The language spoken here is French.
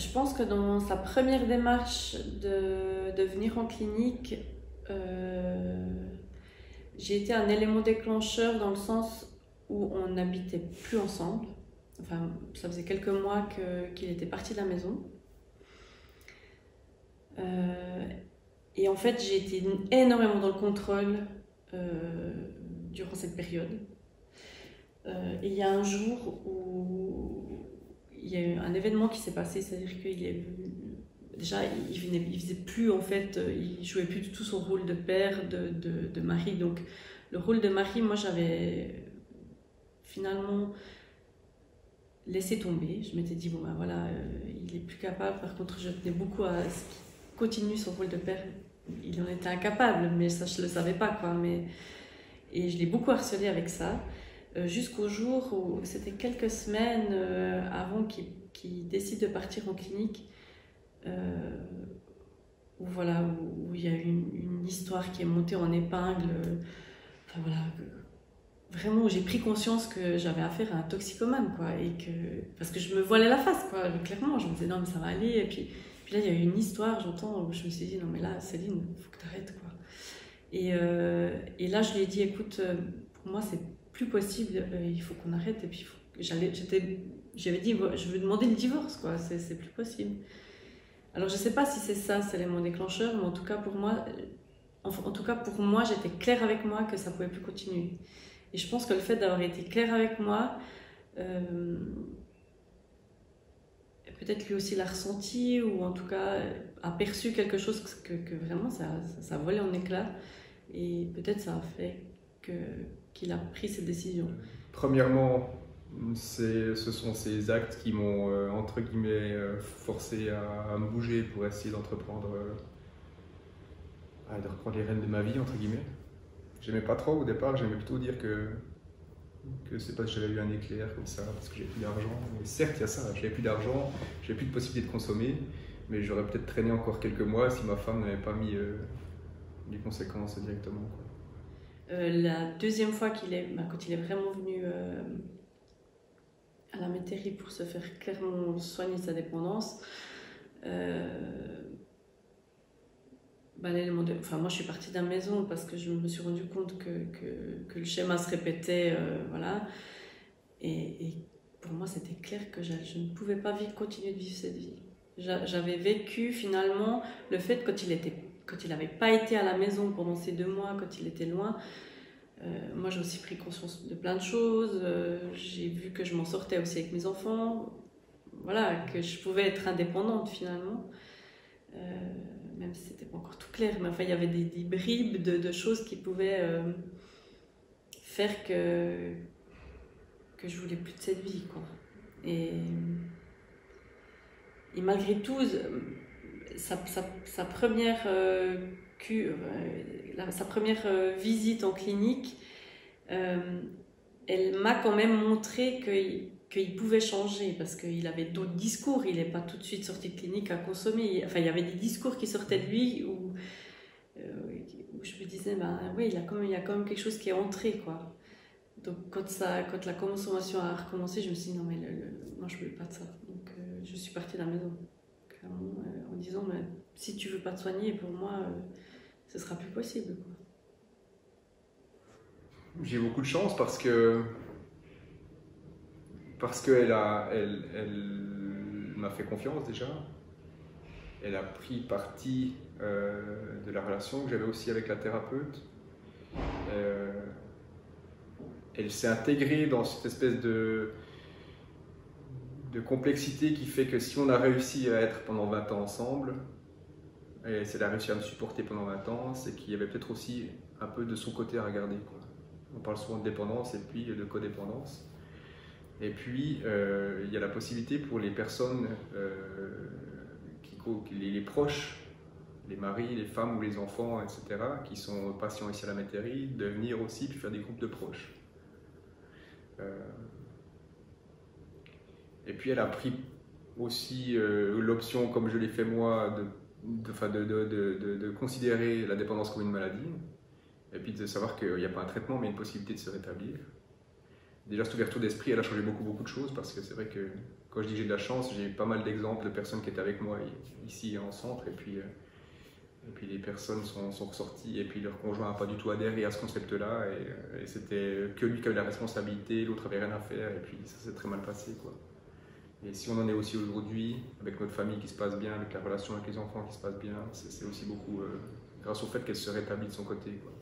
Je pense que dans sa première démarche de venir en clinique, j'ai été un élément déclencheur dans le sens où on n'habitait plus ensemble. Enfin, ça faisait quelques mois qu'il était parti de la maison. Et en fait, j'ai été énormément dans le contrôle durant cette période. Et il y a un jour où il y a eu un événement qui s'est passé, c'est-à-dire qu'il est déjà il faisait plus en fait, il jouait plus du tout son rôle de père, de mari. Donc le rôle de mari, moi j'avais finalement laissé tomber. Je m'étais dit bon ben voilà, il est plus capable. Par contre, je tenais beaucoup à ce qu'il continue son rôle de père. Il en était incapable, mais ça je le savais pas quoi. Et je l'ai beaucoup harcelé avec ça. Jusqu'au jour où c'était quelques semaines avant qu'il décide de partir en clinique, où il y a eu une histoire qui est montée en épingle. Enfin voilà, vraiment où j'ai pris conscience que j'avais affaire à un toxicomane quoi, parce que je me voilais la face quoi, clairement. Je me disais non mais ça va aller. Et puis là il y a eu une histoire, j'entends, où je me suis dit non mais là Céline, il faut que tu arrêtes quoi. Et là je lui ai dit écoute, pour moi c'est plus possible, il faut qu'on arrête. Et puis j'avais dit je veux demander le divorce quoi, c'est plus possible. Alors je sais pas si c'est ça, c'est l'élément déclencheur, mais en tout cas pour moi j'étais claire avec moi que ça pouvait plus continuer. Et je pense que le fait d'avoir été claire avec moi, peut-être lui aussi l'a ressenti, ou en tout cas a perçu quelque chose que vraiment ça volait en éclats, et peut-être ça a fait qu'il a pris cette décision. Premièrement, ce sont ces actes qui m'ont, entre guillemets, forcé à me bouger pour essayer d'entreprendre, de reprendre les rênes de ma vie, entre guillemets. J'aimais pas trop au départ, j'aimais plutôt dire que c'est parce que j'avais eu un éclair comme ça, parce que j'avais plus d'argent. Mais certes, il y a ça, j'avais plus d'argent, j'avais plus de possibilité de consommer, mais j'aurais peut-être traîné encore quelques mois si ma femme n'avait pas mis les conséquences directement, quoi. La deuxième fois quand il est vraiment venu à la métairie pour se faire clairement soigner sa dépendance, moi je suis partie de la maison parce que je me suis rendu compte que le schéma se répétait, voilà. Et pour moi c'était clair que je ne pouvais pas continuer de vivre cette vie. J'avais vécu finalement le fait quand il n'avait pas été à la maison pendant ces 2 mois, quand il était loin. Moi j'ai aussi pris conscience de plein de choses, j'ai vu que je m'en sortais aussi avec mes enfants, voilà, que je pouvais être indépendante finalement, même si c'était pas encore tout clair, mais enfin il y avait des bribes de choses qui pouvaient faire que je voulais plus de cette vie quoi. Et malgré tout, sa première sa première visite en clinique, elle m'a quand même montré qu'il pouvait changer, parce qu'il avait d'autres discours, il n'est pas tout de suite sorti de clinique à consommer. Enfin, il y avait des discours qui sortaient de lui où je me disais, ben oui, il y a quand même quelque chose qui est entré, quoi. Donc quand la consommation a recommencé, je me suis dit, non mais moi je ne voulais pas de ça. Donc je suis partie de la maison, clairement, en disant, mais si tu ne veux pas te soigner, pour moi, ce ne sera plus possible, quoi. J'ai beaucoup de chance parce que elle m'a fait confiance déjà. Elle a pris parti de la relation que j'avais aussi avec la thérapeute. Elle s'est intégrée dans cette espèce de complexité qui fait que si on a réussi à être pendant 20 ans ensemble, et si elle a réussi à me supporter pendant 20 ans, c'est qu'il y avait peut-être aussi un peu de son côté à regarder, quoi. On parle souvent de dépendance et puis de codépendance. Et puis, il y a la possibilité pour les personnes, les proches, les maris, les femmes ou les enfants, etc., qui sont patients ici à la métairie, de venir aussi puis faire des groupes de proches. Et puis, elle a pris aussi l'option, comme je l'ai fait moi, de considérer la dépendance comme une maladie, et puis de savoir qu'il n'y a pas un traitement, mais une possibilité de se rétablir. déjà cette ouverture d'esprit, elle a changé beaucoup de choses, parce que c'est vrai que quand je dis que j'ai de la chance, j'ai eu pas mal d'exemples de personnes qui étaient avec moi ici en centre, et puis les personnes sont ressorties, et puis leur conjoint n'a pas du tout adhéré à ce concept-là, et c'était que lui qui avait la responsabilité, l'autre avait rien à faire, et puis ça s'est très mal passé, quoi. Et si on en est aussi aujourd'hui, avec notre famille qui se passe bien, avec la relation avec les enfants qui se passe bien, c'est aussi beaucoup grâce au fait qu'elle se rétablit de son côté, quoi.